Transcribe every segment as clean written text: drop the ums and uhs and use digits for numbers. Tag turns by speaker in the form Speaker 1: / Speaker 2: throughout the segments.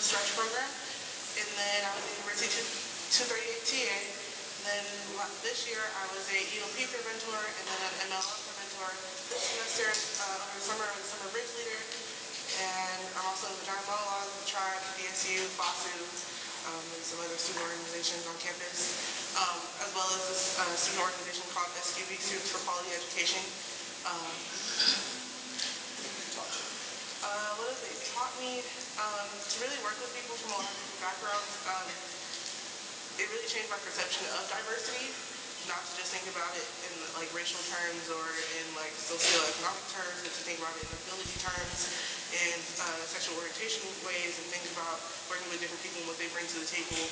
Speaker 1: the stretch program. And then I was a University 238 TA. Then this year I was a EOP preventor and then an MLM preventor. This semester, over the summer, I was a summer bridge leader. And I'm also in the Giant Monologue, the Tribe, BSU, FOSU, and some other student organizations on campus, as well as this student organization called SQB, Students for Quality Education. What have they taught me? To really work with people from a lot of different backgrounds. It really changed my perception of diversity, not to just think about it in like racial terms or in like socioeconomic terms, but to think about it in ability terms and sexual orientation ways and think about working with different people and what they bring to the table.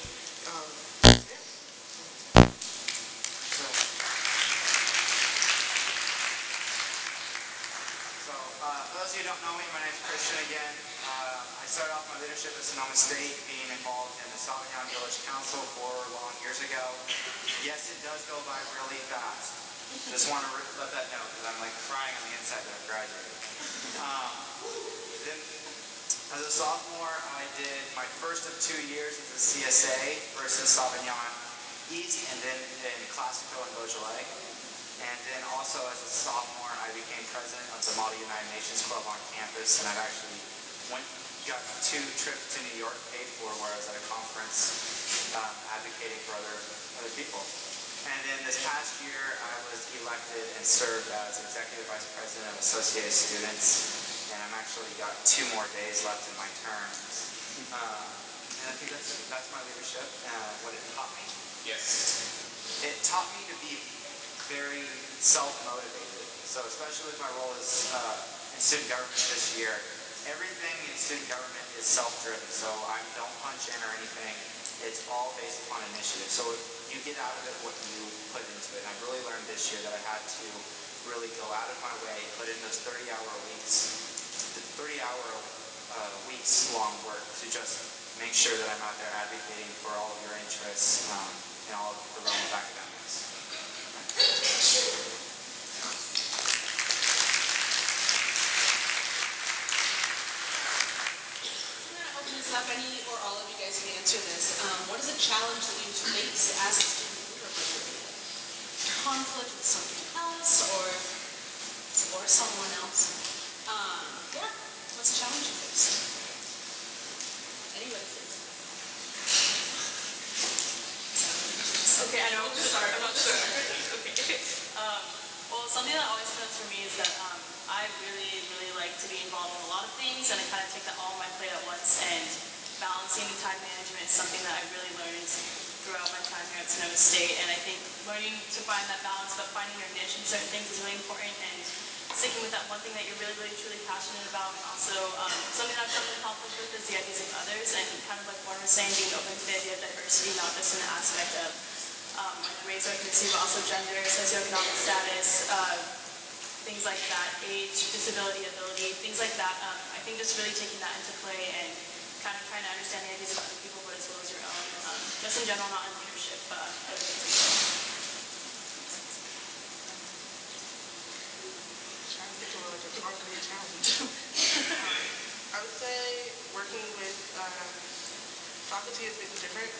Speaker 2: For those of you who don't know me, my name is Christian again. I started off my leadership at Sonoma State being involved in the Sauvignon Village Council 4 long years ago. Yes, it does go by really fast. Just want to let that know because I'm like crying on the inside that I've graduated. Then, as a sophomore, I did my first of 2 years as a CSA versus Sauvignon East and then in Classico and Beaujolais. And then also as a sophomore, I became president of the Model United Nations Club on campus, and I've actually got 2 trips to New York paid for where I was at a conference advocating for other people. And then this past year, I was elected and served as Executive Vice President of Associated Students, and I've actually got 2 more days left in my term. And I think that's my leadership, what it taught me.
Speaker 3: Yes.
Speaker 2: It taught me to be very self-motivated. So especially with my role as in student government this year, everything in student government is self-driven. So I don't punch in or anything. It's all based upon initiative. So you get out of it what you put into it. And I've really learned this year that I had to really go out of my way, put in those 30-hour weeks long work to just make sure that I'm out there advocating for all of your interests and all of the realm of academics.
Speaker 4: I'm going to open this up. Any or all of you guys can answer this. What is a challenge that you face as a student leader? Conflict with something else or someone else? Yeah. What's a challenge you faced? Anybody face?
Speaker 5: Okay, I know. Sorry, I'm not sure. Okay. Well, something that always comes for me is that I really, really like to be involved in a lot of things, and I kind of take that all on my plate at once. And balancing time management is something that I really learned throughout my time here at Sonoma State. And I think learning to find that balance, but finding your niche in certain things is really important. And sticking with that one thing that you're really, really, truly passionate about. And also, something that I've come to conflict with is the ideas of others, and kind of like Warren was saying, being open to the idea of diversity, not just in the aspect of race or ethnicity, but also gender, socioeconomic status, things like that, age, disability, ability, things like that. I think just really taking that into play and kind of trying to understand the ideas of other people, but as well as your own, just in general, not in leadership, but other things as well.
Speaker 1: I would say working with faculty is different.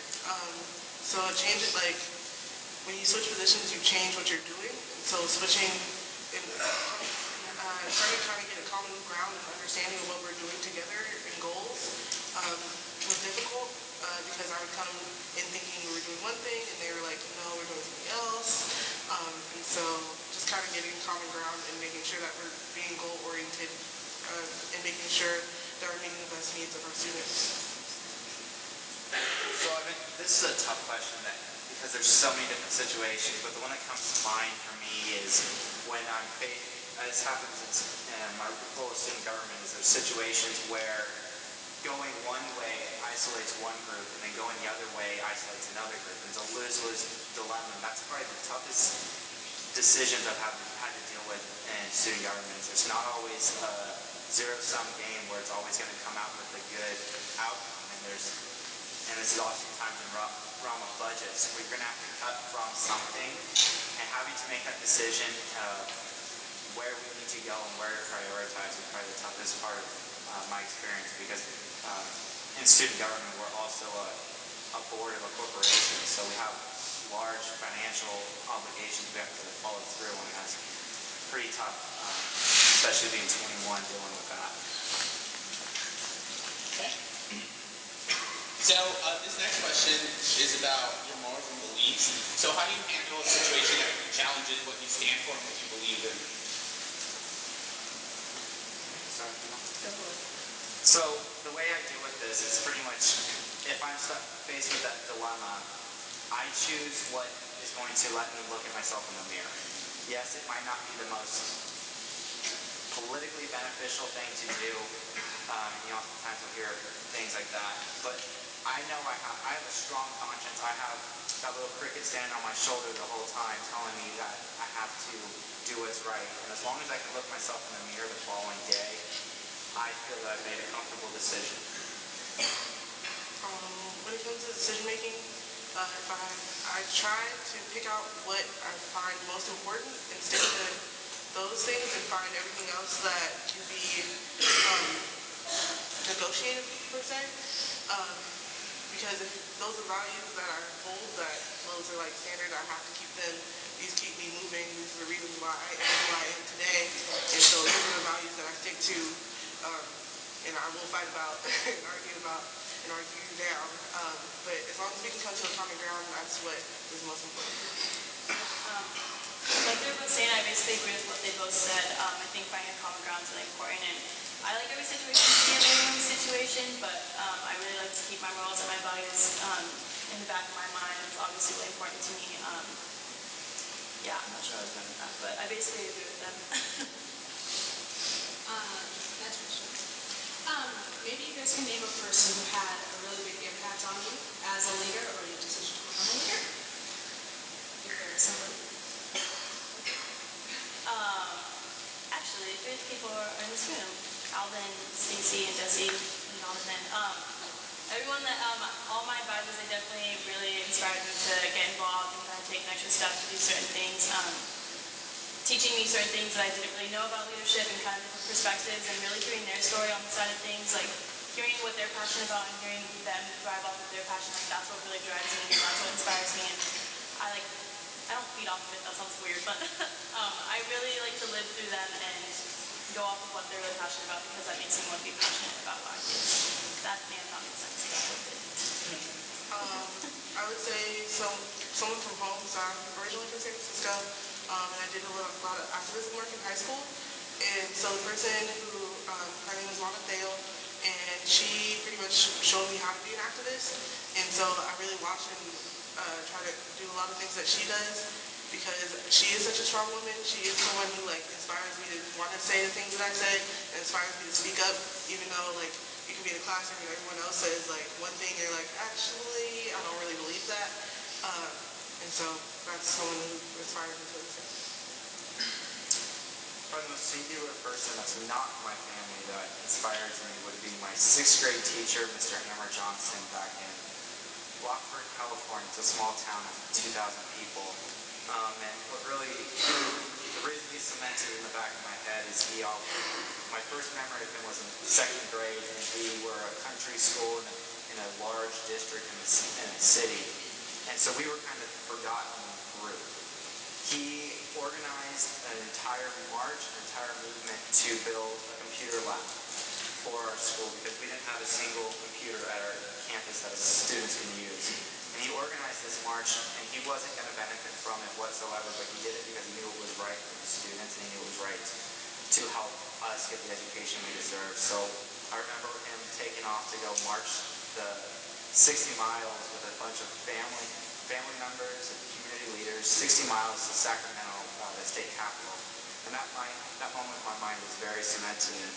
Speaker 1: So change it, like when you switch positions, you change what you're doing. So switching and trying to get a common ground and understanding of what we're doing together and goals was difficult because I would come in thinking we were doing one thing and they were like, no, we're doing something else. And so just kind of getting common ground and making sure that we're being goal oriented and making sure that we're meeting the best needs of our students.
Speaker 2: So I mean, this is a tough question because there's so many different situations, but the one that comes to mind for me is when I'm this happens in my role of student government, is there's situations where going one way isolates one group and then going the other way isolates another group. And it's a lose-lose dilemma, and that's probably the toughest decisions I've had to deal with in student governments. It's not always a zero-sum game where it's always going to come out with a good outcome, and this is oftentimes in realm of budgets. We're going to have to cut from something, and having to make that decision of where we need to go and where to prioritize is probably the toughest part of my experience, because in student government, we're also a board of a corporation, so we have large financial obligations we have to follow through on. That's pretty tough, especially being 21, dealing with that.
Speaker 3: Okay. So this next question is about your morals and beliefs. So how do you handle a situation that challenges what you stand for and what you believe in?
Speaker 2: So the way I deal with this is pretty much, if I'm faced with that dilemma, I choose what is going to let me look at myself in the mirror. Yes, it might not be the most politically beneficial thing to do. Oftentimes we'll hear things like that. But I know I have a strong conscience. I have that little cricket standing on my shoulder the whole time telling me that I have to do what's right. And as long as I can look myself in the mirror the following day, I feel that I've made a comfortable decision.
Speaker 1: When it comes to decision making, I try to pick out what I find most important and stick to those things and find everything else that can be negotiated per se. Because if those are values that I hold, that those are like standard, I have to keep them. These keep me moving. These are the reasons why I am who I am today. And so those are the values that I stick to, and I will fight about and argue down. But as long as we can come to a common ground, that's what is most important.
Speaker 5: Like they were both saying, I basically agree with what they both said. I think finding a common ground is really important, and I like every situation to be a win-win situation, but I really like to keep my morals and my values in the back of my mind. It's obviously really important to me. Yeah, I'm not sure I was going with that, but I basically agree with them.
Speaker 4: Next question. Maybe you guys can name a person who had a really big impact on you as a leader or your decision to become a leader. If there is somebody.
Speaker 5: Actually, 3 people are in this room. Alvin, Stacy, and Jesse, and Jonathan. Everyone that, all my advisors, they definitely really inspired me to get involved and kind of take an extra step to do certain things. Teaching me certain things that I didn't really know about leadership and kind of different perspectives, and really hearing their story on the side of things, like hearing what they're passionate about and hearing them thrive off of their passion, like that's what really drives me and that's what inspires me. And I don't feed off of it, that sounds weird, but I really like to live through them and go off of what they're really passionate about, because that makes me want to be passionate about what I do. That may have not made sense, but I hope it did.
Speaker 1: I would say someone from home. So I'm originally from San Francisco. And I did a lot of activism work in high school. And so the person who, her name is Lana Theo, and she pretty much showed me how to be an activist. And so I really watched and try to do a lot of things that she does, because she is such a strong woman. She is someone who inspires me to want to say the things that I say, and inspires me to speak up, even though you can be in a classroom and everyone else says one thing, and you're like, actually, I don't really believe that. And so that's someone who inspires me to listen.
Speaker 2: Probably the most singular person that's not my family that inspires me would be my 6th grade teacher, Mr. Hammer Johnson, back in Rockford, California. It's a small town of 2,000 people. And what really, the reason he's cemented in the back of my head is my first memory of him was in 2nd grade, and we were a country school in a large district in a city. And so we were kind of the forgotten group. He organized an entire march, an entire movement to build a computer lab for our school, because we didn't have a single computer at our campus that students can use. And he organized this march, and he wasn't going to benefit from it whatsoever, but he did it because he knew it was right for the students, and he knew it was right to help us get the education we deserve. So I remember him taking off to go march the 60 miles with a bunch of family members and community leaders, 60 miles to Sacramento, the state capital. And that moment in my mind was very cemented, and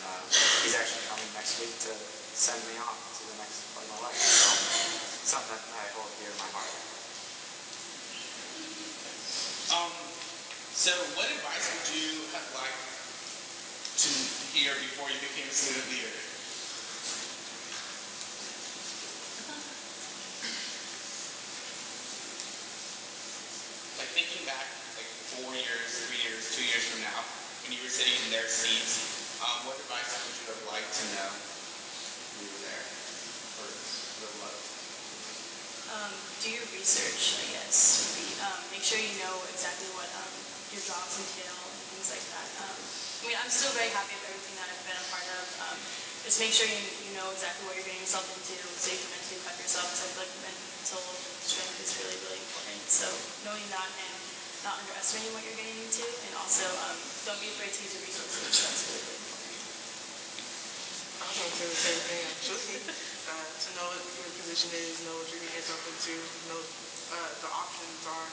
Speaker 2: he's actually coming next week to send me off to the next part of my life. So something that I hold dear to my heart.
Speaker 3: So what advice would you have liked to hear before you became a student leader? Thinking back 4 years, 3 years, 2 years from now, when you were sitting in their seats, what advice would you have liked to know when you were there? Or
Speaker 5: research, I guess, would be make sure you know exactly what your jobs entail and things like that. I mean, I'm still very happy with everything that I've been a part of. Just make sure you know exactly what you're getting yourself into so you can mentally prep yourself, because I feel like mental strength is really, really important. So knowing that and not underestimating what you're getting into, and also don't be afraid to use your resources. That's really, really important.
Speaker 1: I was going to say the same thing actually. To know what your position is, know what you're getting yourself into, know the options are.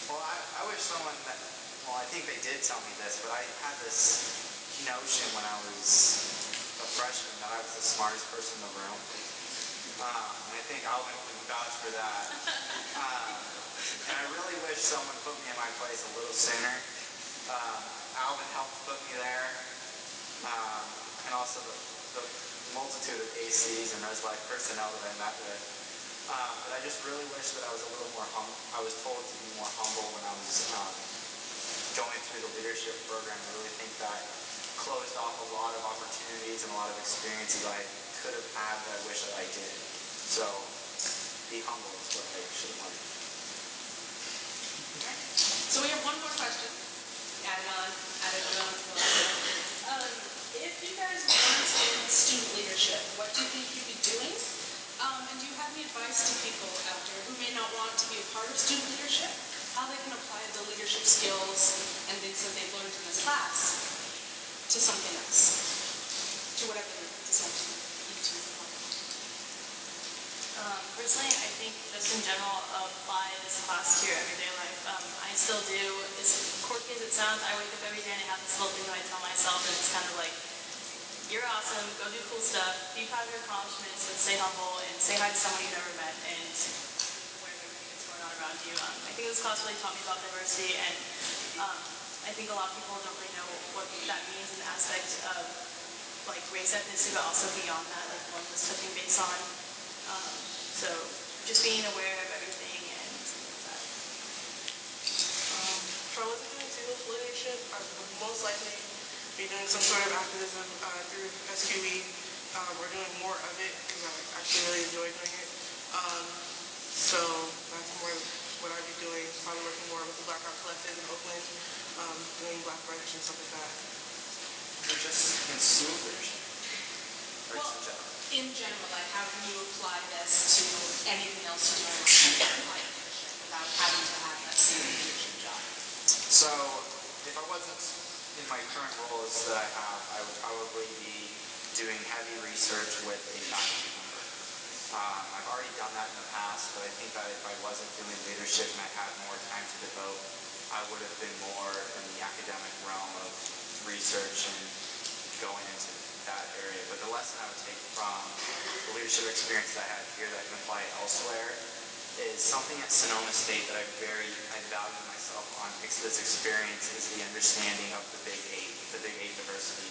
Speaker 2: Well, I wish someone that, well, I think they did tell me this, but I had this notion when I was a freshman that I was the smartest person in the room. And I think Alvin can vouch for that. And I really wish someone put me in my place a little sooner. Alvin helped put me there. And also the multitude of ACs and Res Life personnel that I met with. But I just really wish that I was a little more I was told to be more humble when I was going through the leadership program. I really think that closed off a lot of opportunities and a lot of experiences I could have had that I wish that I did. So be humble is what I should have learned.
Speaker 4: So we have one more question. Add it on. If you guys weren't in student leadership, what do you think you'd be doing? And do you have any advice to people out there who may not want to be a part of student leadership, how they can apply the leadership skills and things that they've learned in this class to something else, to whatever they're deciding into?
Speaker 5: Personally, I think just in general, apply this class to your everyday life. I still do, as quirky as it sounds, I wake up every day and I have this little thing that I tell myself, and it's kind of like, you're awesome, go do cool stuff, be proud of your accomplishments, but stay humble and say hi to someone you've never met and aware of everything that's going on around you. I think this class really taught me about diversity, and I think a lot of people don't really know what that means in the aspect of like race, ethnicity, but also beyond that, like one was touching base on. So just being aware of everything and that.
Speaker 1: For looking into leadership, I would most likely be doing some sort of activism through SQE, or doing more of it because I actually really enjoy doing it. So that's more what I'd be doing, probably working more with the Blackout Collective in Oakland, doing Black Brunch and stuff like that.
Speaker 2: Or just in student leadership? Or
Speaker 4: Well,
Speaker 2: just in general?
Speaker 4: in general, like how can you apply this to anything else you do in leadership without having to have that same leadership job?
Speaker 2: So, if I wasn't in my current roles that I have, I would probably be doing heavy research with a faculty member. I've already done that in the past, but I think that if I wasn't doing leadership and I had more time to devote, I would have been more in the academic realm of research and going into that area. But the lesson I would take from the leadership experience that I had here that I can apply elsewhere is something at Sonoma State that I value myself on this experience is the understanding of the Big Eight diversity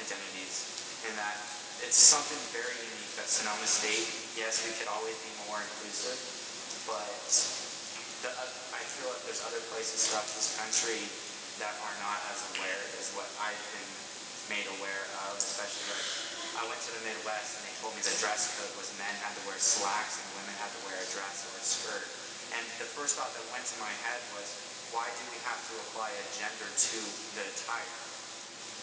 Speaker 2: identities, and that it's something very unique that Sonoma State, yes, we could always be more inclusive, but I feel like there's other places throughout this country that are not as aware as what I've been made aware of, especially like I went to the Midwest and they told me the dress code was men had to wear slacks and women had to wear a dress or a skirt. And the first thought that went to my head was, why do we have to apply a gender to the attire?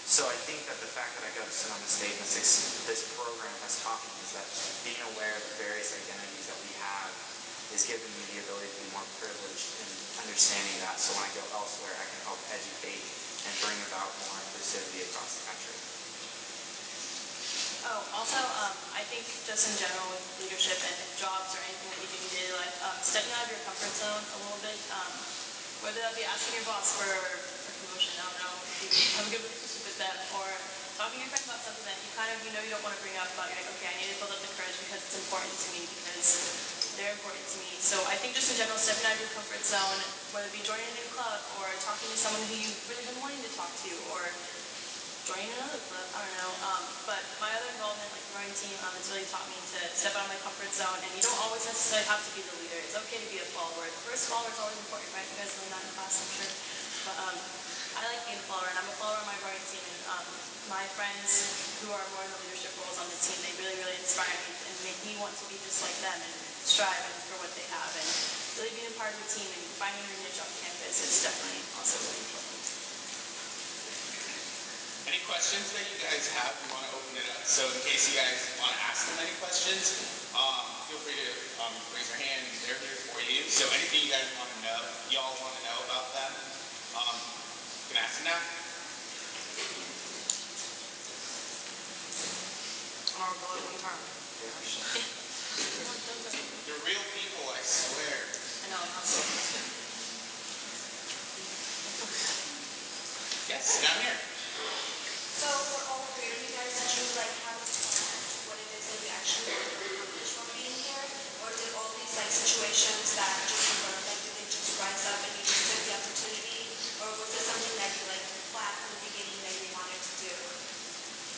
Speaker 2: So I think that the fact that I go to Sonoma State and this program has taught me is that being aware of the various identities that we have is giving me the ability to be more privileged in understanding that, so when I go elsewhere I can help educate and bring about more inclusivity across the country.
Speaker 5: Oh, also, I think just in general with leadership and jobs or anything that you do in daily life, stepping out of your comfort zone a little bit, whether that be asking your boss for a promotion, I don't know, if you have a good relationship with them, or talking to your friend about something that you kind of, you don't want to bring up about, you're like, okay, I need to build up the courage because it's important to me, because they're important to me. So I think just in general, stepping out of your comfort zone, whether it be joining a new club, or talking to someone who you've really been wanting to talk to, or joining another club, I don't know. But my other involvement, like the running team, has really taught me to step out of my comfort zone, and you don't always necessarily have to be the leader. It's okay to be a follower. The first follower is always important, right? You guys learned that in class, I'm sure. But I like being a follower, and I'm a follower on my running team, and my friends who are more in the leadership roles on the team, they really, really inspire me and make me want to be just like them and strive for what they have. And really being a part of the team and finding your niche on campus is definitely also really important.
Speaker 3: Any questions that you guys have? We want to open it up. So in case you guys want to ask them any questions, feel free to raise your hand. They're here for you. So anything you guys want to know, y'all want to know about them, you can ask them now.
Speaker 1: I'll go at one time.
Speaker 3: They're real people, I swear.
Speaker 5: I know, I'm also.
Speaker 3: Yes, down here.
Speaker 6: So for all three of you guys, did you like have a plan what it is that you actually want to accomplish while being here? Or did all these like situations that just occurred, like did they just rise up and you just took the opportunity? Or was it something that you like planned from the beginning that you wanted to do?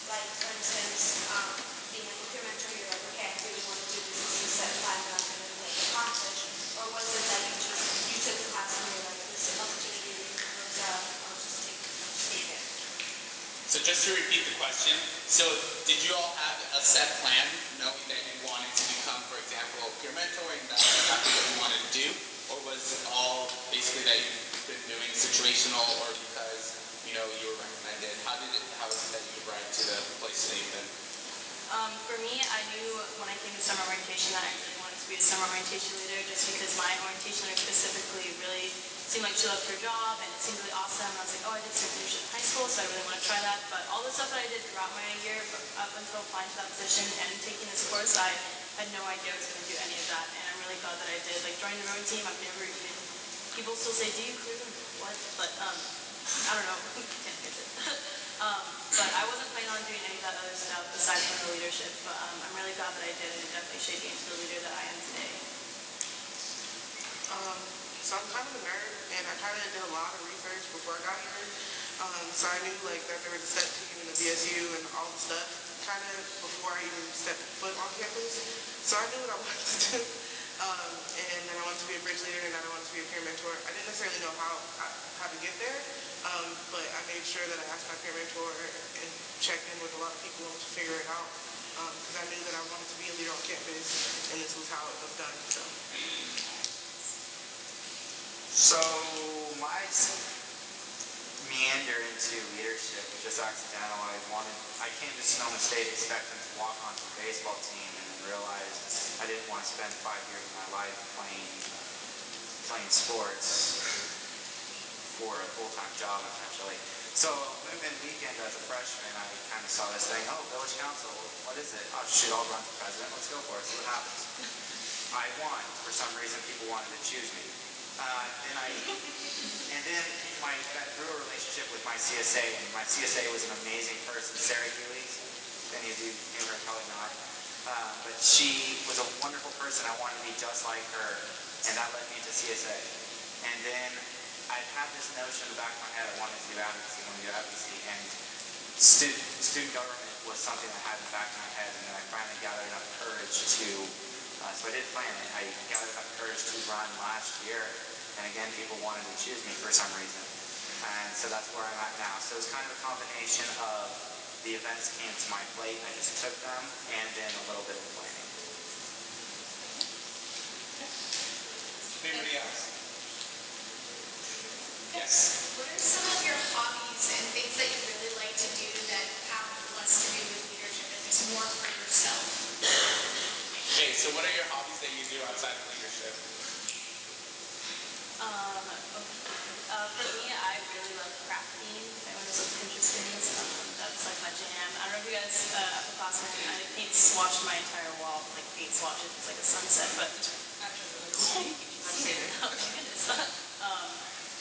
Speaker 6: Like for instance, being a peer mentor, you're like, okay, I really want to do this. This is a set plan that I'm going to like accomplish. Or was it that you took the class and you're like, this opportunity was I'll just take it.
Speaker 3: So just to repeat the question, so did you all have a set plan knowing that you wanted to become, for example, peer mentoring, that's exactly what you wanted to do? Or was it all basically that you've been doing situational or because, you were recommended? How was it that you arrived to the place that you've been?
Speaker 5: For me, I knew when I came to summer orientation that I really wanted to be a summer orientation leader just because my orientation leader specifically really seemed like she loved her job and it seemed really awesome. I was like, oh, I did student leadership in high school, so I really want to try that. But all the stuff that I did throughout my year up until applying to that position and taking this course, I had no idea I was going to do any of that. And I'm really glad that I did. Like joining the rowing team, I've never even, people still say, do you crew? What? But I don't know, can't get it. But I wasn't planning on doing any of that other stuff aside from the leadership. But I'm really glad that I did, and it definitely shaped me into the leader that I am today.
Speaker 1: So I'm kind of a nerd, and I kind of did a lot of research before I got here. So I knew like that there was a set team in the BSU and all the stuff kind of before I even stepped foot on campus. So I knew what I wanted to do. And then I wanted to be a bridge leader, and then I wanted to be a peer mentor. I didn't necessarily know how to get there, but I made sure that I asked my peer mentor and checked in with a lot of people to figure it out. Because I knew that I wanted to be a leader on campus, and this was how it was done.
Speaker 2: So my meander into leadership was just accidental. I came to Sonoma State expecting to walk onto the baseball team and then realized I didn't want to spend 5 years of my life playing sports for a full-time job essentially. So movement weekend as a freshman, I kind of saw this thing, oh, village council, what is it? Oh shoot, I'll run for president, let's go for it, see what happens. I won. For some reason people wanted to choose me. And then I grew a relationship with my CSA, and my CSA was an amazing person, Sarah Healy. If any of you knew her, probably not. But she was a wonderful person. I wanted to be just like her, and that led me to CSA. And then I had this notion in the back of my head, I wanted to do advocacy, and student government was something I had in the back of my head, and then I finally gathered enough courage to so I did plan it. I gathered enough courage to run last year, and again, people wanted to choose me for some reason. And so that's where I'm at now. So it's kind of a combination of the events came to my plate, I just took them, and then a little bit of planning.
Speaker 3: Anybody else? Yes.
Speaker 6: What are some of your hobbies and things that you really like to do that have less to do with leadership and just more for yourself?
Speaker 3: Okay, so what are your hobbies that you do outside of leadership?
Speaker 5: For me, I really love crafting. I want to look Pinterest things. That's like my jam. I don't know if you guys upperclassmen, I paint swatched my entire wall, like paint swatches. It's like a sunset, but actually really cool. I've seen it. Oh my goodness.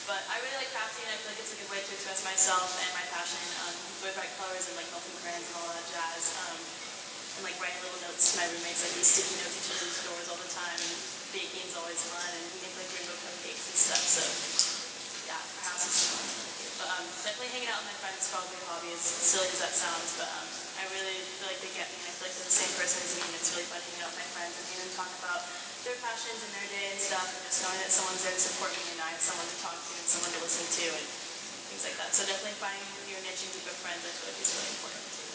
Speaker 5: But I really like crafting. I feel like it's a good way to express myself and my passion with bright colors and like melting crayons and all that jazz. And like writing little notes to my roommates, like these sticky notes each other's doors all the time. And baking's always fun, and we make like rainbow cupcakes and stuff. So yeah, our house is fun. But definitely hanging out with my friends is probably a hobby, as silly as that sounds. But I really feel like they get me. I feel like they're the same person as me, and it's really fun hanging out with my friends and hearing them talk about their passions and their day and stuff, and just knowing that someone's there to support me and I have someone to talk to and someone to listen to. And things like that. So definitely finding your niche and group of friends, I feel like is really important too.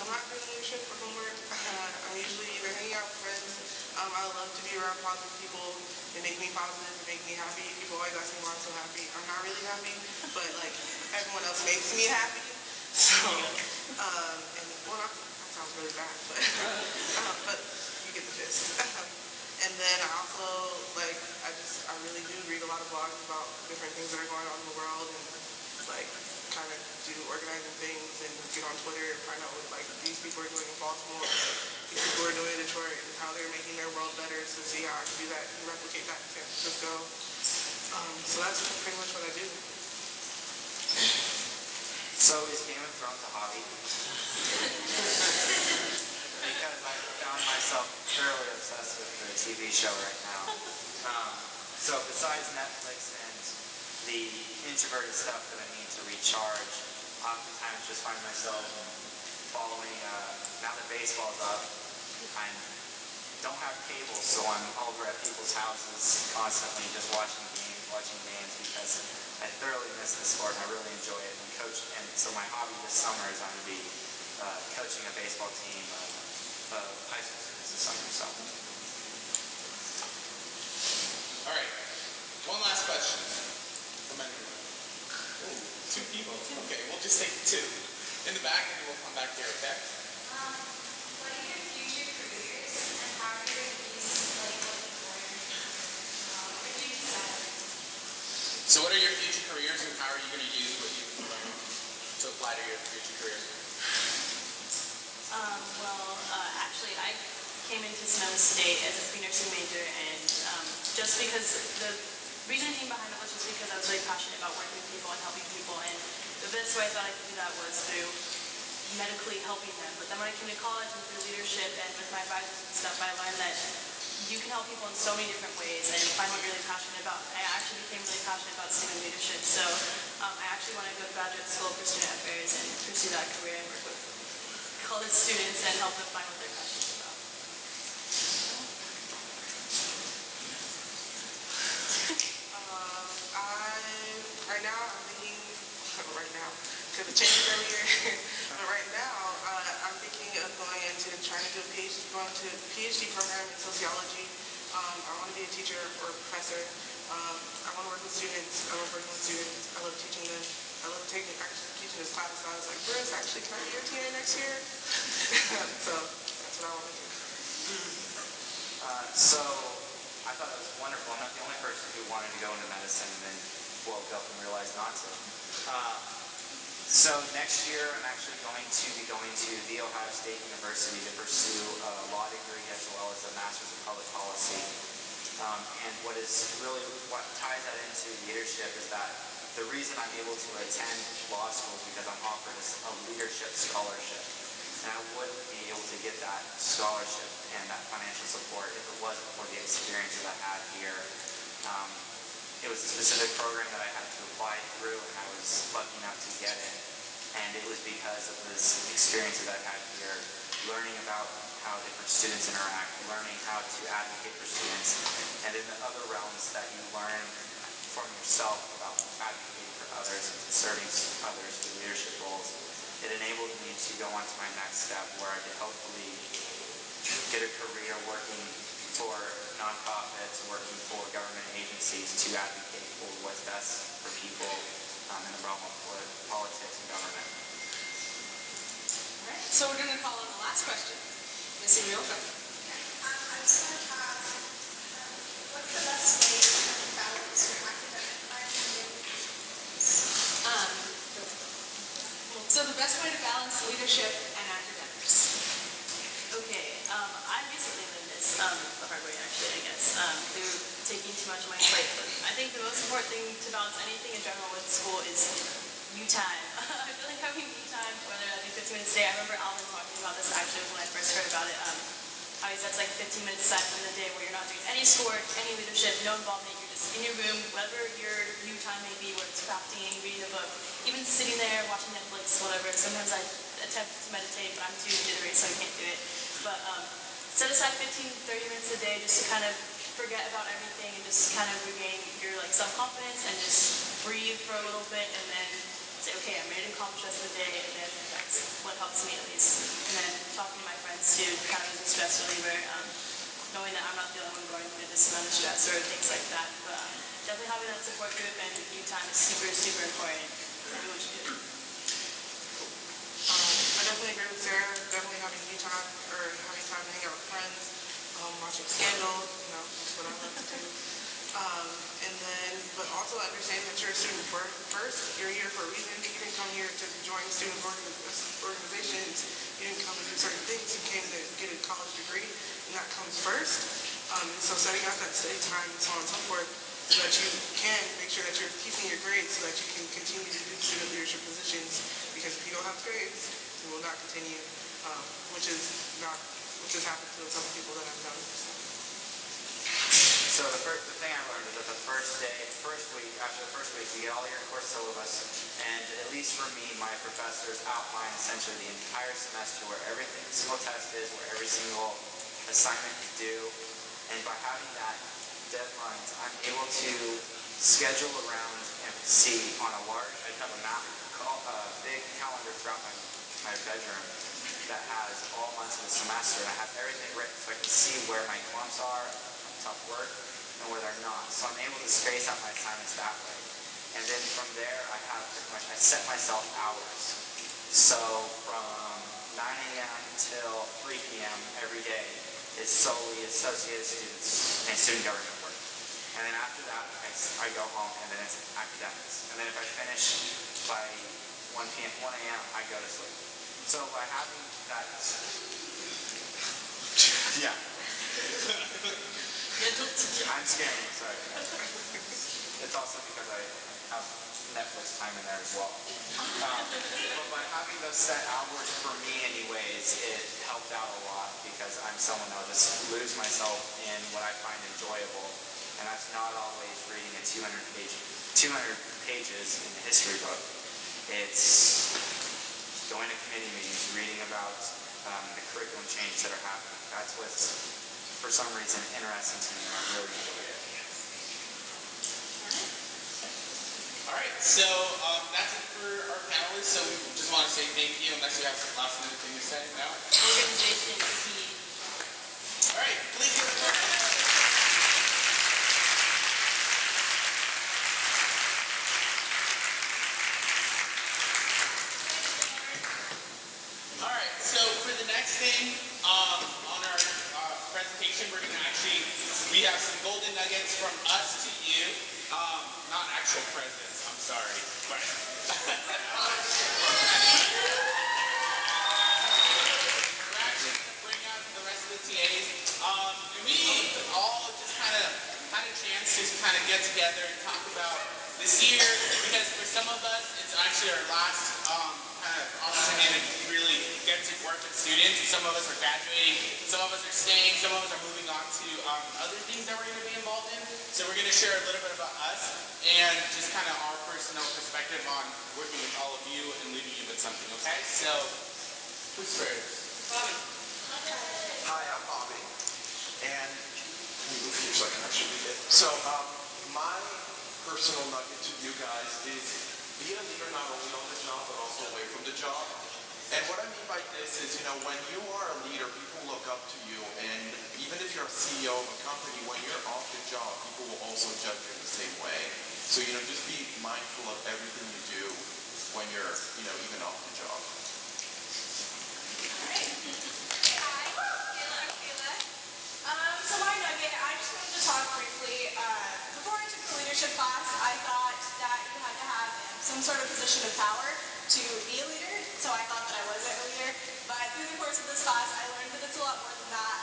Speaker 1: I'm not doing leadership or homework. I'm usually either hanging out with friends. I love to be around positive people. They make me positive, they make me happy. People always ask me why I'm so happy. I'm not really happy, but like everyone else makes me happy. So, and well, that sounds really bad, but you get the gist. And then I also I really do read a lot of blogs about different things that are going on in the world and like kind of do organizing things and get on Twitter and find out what like these people are doing in Baltimore, these people are doing in Detroit, and how they're making their world better to see how I can do that and replicate that in San Francisco. So that's pretty much what I do.
Speaker 2: So is Game of Thrones a hobby? Because I found myself thoroughly obsessed with the TV show right now. So besides Netflix and the introverted stuff that I need to recharge, oftentimes just find myself following, now that baseball's up, I don't have cable, so I'm over at people's houses constantly just watching games because I thoroughly miss the sport and I really enjoy it and coach. And so my hobby this summer is I'm going to be coaching a baseball team of high school students this summer. So.
Speaker 3: All right. One last question. From anyone. Ooh, 2 people. Okay, we'll just take 2 in the back, and then we'll come back here. Okay.
Speaker 6: What are your future careers and how are you going to use like what you've learned? If you decide.
Speaker 3: So what are your future careers, and how are you going to use what you've learned to apply to your future career?
Speaker 5: Actually, I came into Sonoma State as a pre-nursing major, and just because the reasoning behind it was just because I was really passionate about working with people and helping people, and the best way I thought I could do that was through medically helping them. But then when I came to college and through leadership and with my advisors and stuff, I learned that you can help people in so many different ways and find what you're really passionate about. I actually became really passionate about student leadership, so I actually want to go to graduate school for student affairs and pursue that career and work with college students and help them find what they're passionate about.
Speaker 1: Right now, I'm thinking, because it changes every year, but right now, I'm thinking of going into trying to do a PhD program in sociology. I want to be a teacher or a professor. I want to work with students. I love working with students. I love teaching them. I love teaching this class. So I was like, Bruce, actually, can I be your TA next year? So that's what I want to do.
Speaker 2: So I thought that was wonderful. I'm not the only person who wanted to go into medicine and then woke up and realized not to. So next year I'm actually going to be going to The Ohio State University to pursue a law degree as well as a master's in public policy. And what ties that into leadership is that the reason I'm able to attend law school is because I'm offered a leadership scholarship. And I wouldn't be able to get that scholarship and that financial support if it wasn't for the experiences I had here. It was a specific program that I had to apply through, and I was lucky enough to get it. And it was because of this experiences I had here, learning about how different students interact, learning how to advocate for students, and in the other realms that you learn from yourself about advocating for others and serving others through leadership roles. It enabled me to go on to my next step where I could hopefully get a career working for nonprofits, working for government agencies to advocate for what's best for people in the realm of politics and government.
Speaker 4: All right, so we're going to call on the last question. Ms. Imioka.
Speaker 6: I just want to ask, what's the best way to balance your academic life and your
Speaker 4: So the best way to balance leadership and academics.
Speaker 5: Okay, I recently learned this the hard way, actually, I guess, through taking too much of my plate. But I think the most important thing to balance anything in general with school is you time. I feel like having me time, whether that be 15 minutes a day. I remember Alvin talking about this actually when I first heard about it. How he sets like 15 minutes aside in the day where you're not doing any schoolwork, any leadership, no involvement. You're just in your room, whatever your you time may be, whether it's crafting, reading a book, even sitting there watching Netflix, whatever. Sometimes I attempt to meditate, but I'm too jittery, so I can't do it. But set aside 15, 30 minutes a day just to kind of forget about everything and just kind of regain your like self-confidence and just breathe for a little bit and then say, okay, I'm ready to accomplish the rest of the day, and then that's what helps me at least. And then talking to my friends too, kind of as a stress reliever, knowing that I'm not the only one going through this amount of stress or things like that. But definitely having that support group and you time is super, super important. Do what you do.
Speaker 1: I definitely agree with Sarah. Definitely having me time or having time to hang out with friends, watching Scandal, that's what I love to do. And then, but also understanding that you're a student first. You're here for a reason. You didn't come here to join student organizations. You didn't come to do certain things. You came to get a college degree, and that comes first. And so setting out that study time and so on and so forth, so that you can make sure that you're keeping your grades, so that you can continue to do student leadership positions. Because if you don't have grades, you will not continue, which has happened to some people that I've known.
Speaker 2: So the thing I learned is that the first week, after the first week, you get all your course syllabus, and at least for me, my professors outline essentially the entire semester where every single test is, where every single assignment is due, and by having that deadlines, I'm able to schedule around and see on a large, I have a big calendar throughout my bedroom that has all months of the semester, and I have everything written so I can see where my clumps are, tough work, and where they're not. So I'm able to space out my assignments that way. And then from there, I set myself hours. So from 9 a.m. till 3 p.m. every day is solely associated students and student government work. And then after that, I go home, and then it's academics. And then if I finish by 1 a.m., I go to sleep. So by having that, yeah. I'm scamming, sorry. It's also because I have Netflix time in there as well. But by having those set hours for me anyways, it helped out a lot because I'm someone that will just lose myself in what I find enjoyable. And that's not always reading a 200 pages in the history book. It's going to committee meetings, reading about the curriculum changes that are happening. That's what's, for some reason, interesting to me, and I really enjoy it.
Speaker 3: All right, so that's it for our panelists. So we just want to say thank you, unless you have some last minute thing to say. No?
Speaker 5: Organization is key.
Speaker 3: All right, please give it a round. All right, so for the next thing on our presentation, we're going to we have some golden nuggets from us to you. Not actual presents, I'm sorry. But we're actually going to bring out the rest of the TAs. And we all just kind of had a chance to kind of get together and talk about this year, because for some of us, it's actually our last kind of opportunity to really get to work with students. Some of us are graduating, some of us are staying, some of us are moving on to other things that we're going to be involved in. So we're going to share a little bit about us and just kind of our personal perspective on working with all of you and leaving you with something, okay? So, who's first? Bobby.
Speaker 7: Hi, I'm Bobby. And let me move here so I can actually read it. So, my personal nugget to you guys is be a leader not only on the job, but also away from the job. And what I mean by this is, when you are a leader, people look up to you. And even if you're a CEO of a company, when you're off the job, people will also judge you in the same way. So, just be mindful of everything you do when you're, even off the job.
Speaker 6: All right. Hi, Kayla. So my nugget, I just wanted to talk briefly. Before I took the leadership class, I thought that you had to have some sort of position of power to be a leader. So I thought that I wasn't a leader. But through the course of this class, I learned that it's a lot more than that.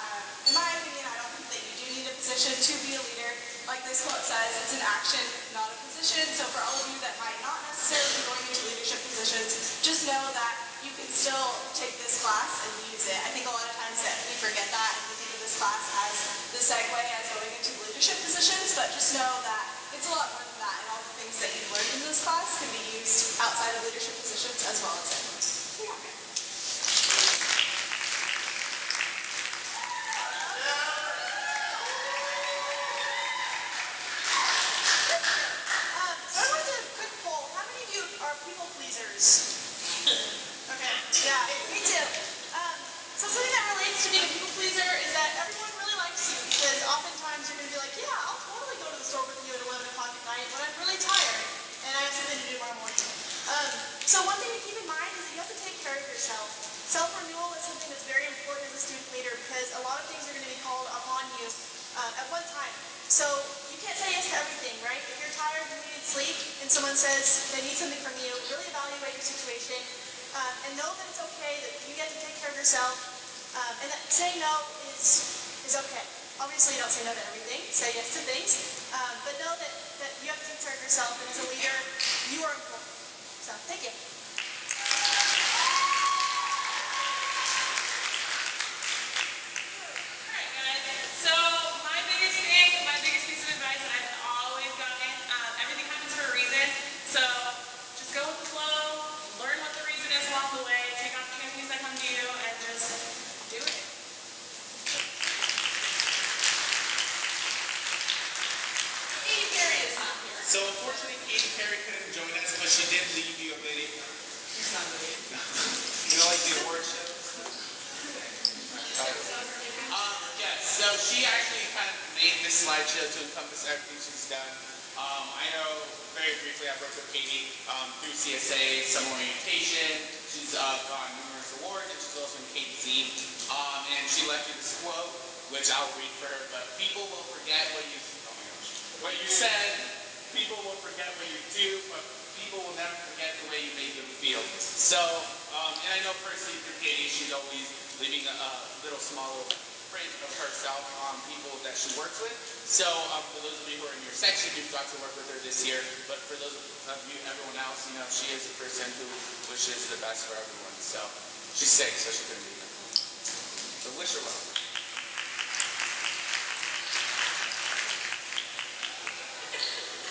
Speaker 6: In my opinion, I don't think that you do need a position to be a leader. Like this quote says, it's an action, not a position. So for all of you that might not necessarily be going into leadership positions, just know that you can still take this class and use it. I think a lot of times that we forget that and we think of this class as the segue as going into leadership positions, but just know that it's a lot more than that, and all the things that you've learned in this class can be used outside of leadership positions as well as in. Yeah. So I wanted to
Speaker 8: So you can't say yes to everything, right? If you're tired and you need sleep, and someone says they need something from you, really evaluate your situation, and know that it's okay that you get to take care of yourself, and that saying no is okay. Obviously, don't say no to everything. Say yes to things, but know that you have to take care of yourself, and as a leader, you are important. So, thank you.
Speaker 5: Alright guys, so my biggest piece of advice that I've always gotten, everything happens for a reason, so just go with the flow, learn what the reason is along the way, take opportunities that come to you, and just do it.
Speaker 4: Katy Perry is not here.
Speaker 3: So unfortunately, Katy Perry couldn't join us, but she did leave you a video.
Speaker 4: He's not really.
Speaker 3: You know, like the award show? Yes, so she actually kind of made this slideshow to encompass everything she's done. I know very briefly I've worked with Katie through CSA, summer orientation. She's gotten numerous awards, and she's also in KZ. And she left you this quote, which I'll read for her, but people will forget what you said, people will forget what you do, but people will never forget the way you made them feel. So, and I know personally through Katie, she's always leaving a little small print of herself on people that she works with. So, for those of you who are in your section, you've got to work with her this year. But for those of you, everyone else, you know, she is a person who wishes the best for everyone. So, she's sick, so she couldn't be here. So, wish her well.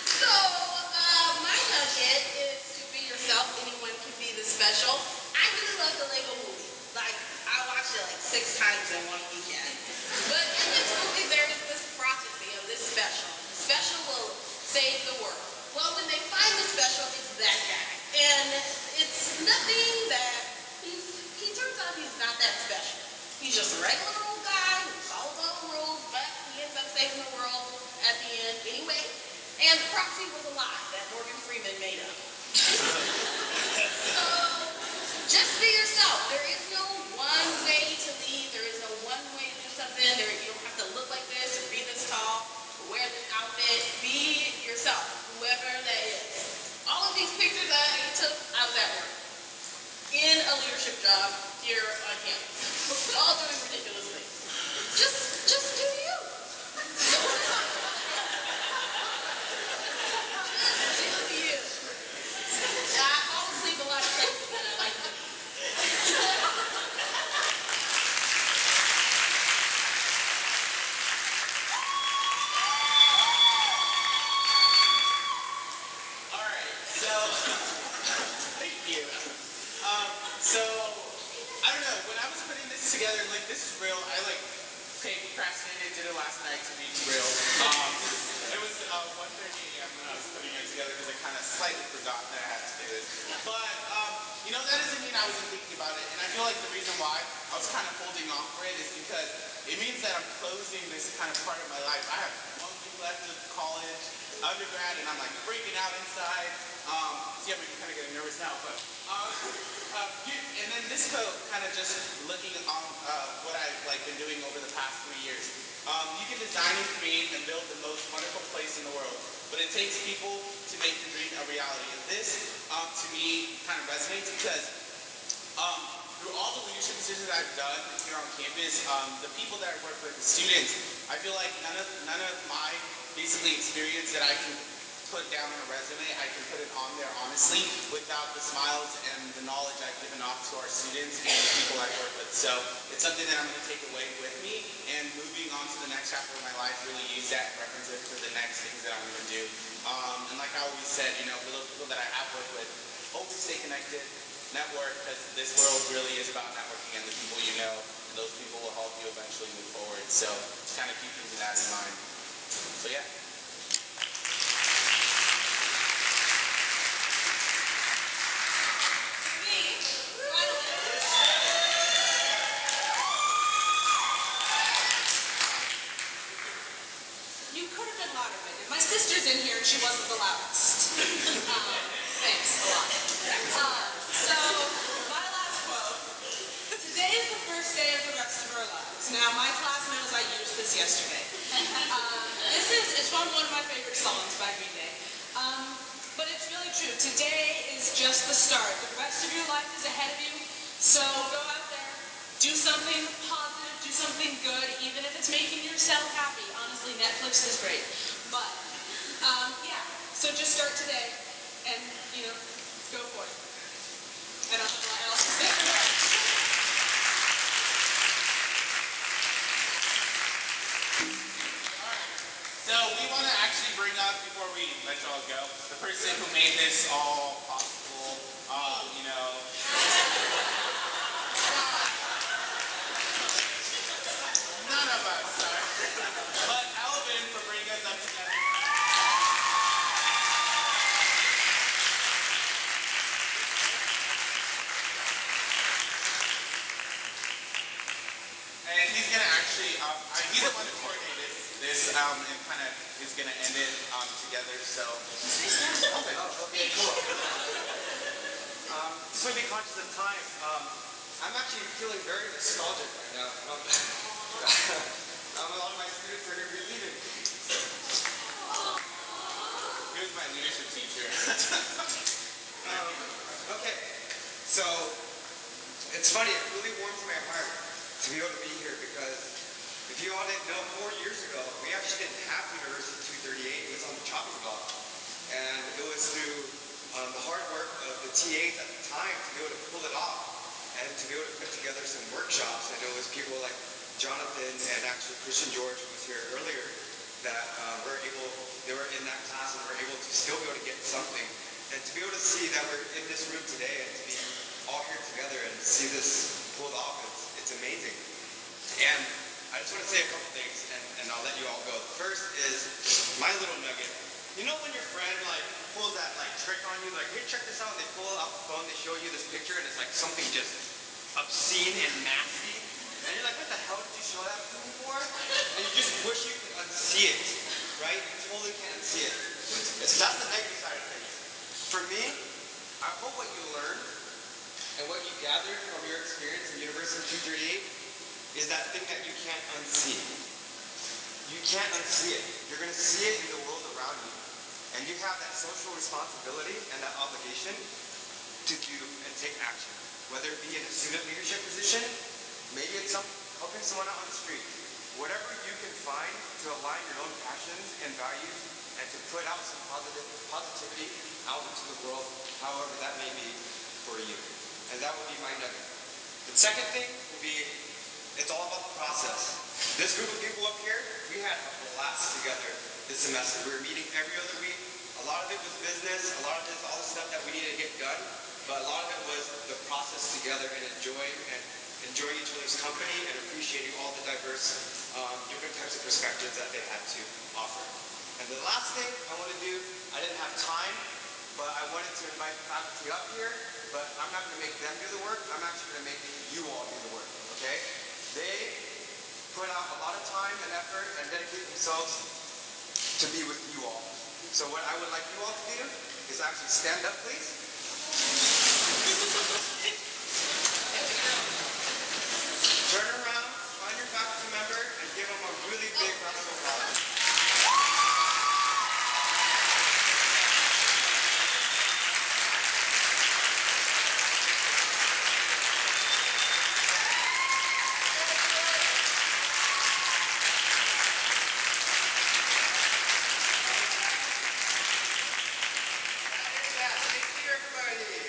Speaker 9: So, my nugget is to be yourself. Anyone can be the special. I really love the Lego movie. Like, I watched it like 6 times in one weekend. But in this movie, there is this prophecy of this special. The special will save the world. Well, when they find the special, it's that guy. And it's nothing that he turns out he's not that special. He's just a regular old guy who follows all the rules, but he ends up saving the world at the end anyway. And the prophecy was a lie that Morgan Freeman made up. So, just be yourself. There is no one way to lead. There is no one way to do something. You don't have to look like this, or be this tall, or wear this outfit. Be yourself, whoever that is. All of these pictures that I took, I was at work. In a leadership job here on campus. All doing ridiculous things. Just do you. I fall asleep a lot of places and I like to be.
Speaker 3: Alright, so, thank you. So, I don't know, when I was putting this together, like, this is real, I procrastinated, did it last night to be real. It was 1:30 a.m. when I was putting it together because I kind of slightly forgot that I had to do this. But, you know, that doesn't mean I wasn't thinking about it. And I feel like the reason why I was kind of holding off for it is because it means that I'm closing this kind of part of my life. I have 1 week left of college, undergrad, and I'm like freaking out inside. Yeah, we're kind of getting nervous now, but, and then this quote kind of just looking on what I've like been doing over the past 3 years. You can design and create and build the most wonderful place in the world, but it takes people to make the dream a reality. And this, to me, kind of resonates because through all the leadership decisions I've done here on campus, the people that I work with, the students, I feel like none of my basically experience that I can put down on a resume, I can put it on there honestly without the smiles and the knowledge I've given off to our students and the people I work with. So it's something that I'm going to take away with me, and moving on to the next chapter of my life, really use that and reference it for the next things that I'm going to do. And like I always said, you know, for those people that I have worked with, always stay connected, network, because this world really is about networking and the people you know, and those people will help you eventually move forward. So kind of keeping that in mind. So yeah.
Speaker 4: You could have been louder, Megan. My sister's in here and she wasn't the loudest. Thanks a lot. So, my last quote. Today is the first day of the rest of our lives. Now, my class knows I use this yesterday. It's from one of my favorite songs by Green Day. But it's really true. Today is just the start. The rest of your life is ahead of you. So go out there, do something positive, do something good, even if it's making yourself happy. Honestly, Netflix is great. But yeah, so just start today and, go for it. I don't have a lot else to say.
Speaker 3: So we want to actually bring up, before we let y'all go, the person who made this all possible, none of us, sorry. But Alvin for bringing us up together. And he's going to actually, he's the one who coordinated this and kind of is going to end it together, so.
Speaker 2: Okay, cool. Just want to be conscious of time. I'm actually feeling very nostalgic right now. A lot of my students are going to be leaving.
Speaker 3: Here's my leadership teacher.
Speaker 2: Okay, so it's funny, it really warms my heart to be able to be here because if you all didn't know, 4 years ago, we actually didn't have University 238. It was on the chopping block. And it was through the hard work of the TAs at the time to be able to pull it off and to be able to put together some workshops. And it was people like Jonathan and actually Christian George, who was here earlier, that they were in that class and were able to still be able to get something. And to be able to see that we're in this room today and to be all here together and see this pulled off, it's amazing. And I just want to say a couple things, and I'll let you all go. The first is my little nugget. You know when your friend pulls that trick on you, like, hey, check this out, and they pull it off the phone, they show you this picture, and it's like something just obscene and nasty, and you're like, what the hell did you show that to me for? And you just wish you could unsee it, right? You totally can't unsee it. That's the negative side of things. For me, I hope what you learned and what you gathered from your experience in University 238 is that thing that you can't unsee. You can't unsee it. You're going to see it in the world around you. And you have that social responsibility and that obligation to do and take action. Whether it be in a student leadership position, maybe it's helping someone out on the street. Whatever you can find to align your own passions and values and to put out some positivity out into the world, however that may be for you. And that would be my nugget. The second thing would be, it's all about the process. This group of people up here, we had a blast together this semester. We were meeting every other week. A lot of it was business. A lot of it was all the stuff that we needed to get done. But a lot of it was the process together and enjoying each other's company and appreciating all the diverse, different types of perspectives that they had to offer. And the last thing I want to do, I didn't have time, but I wanted to invite the faculty up here, but I'm not going to make them do the work. I'm actually going to make you all do the work, okay? They put out a lot of time and effort and dedicate themselves to be with you all. So what I would like you all to do is actually stand up, please. Turn around, find your faculty member, and give them a really big round of applause. Thank you, everybody.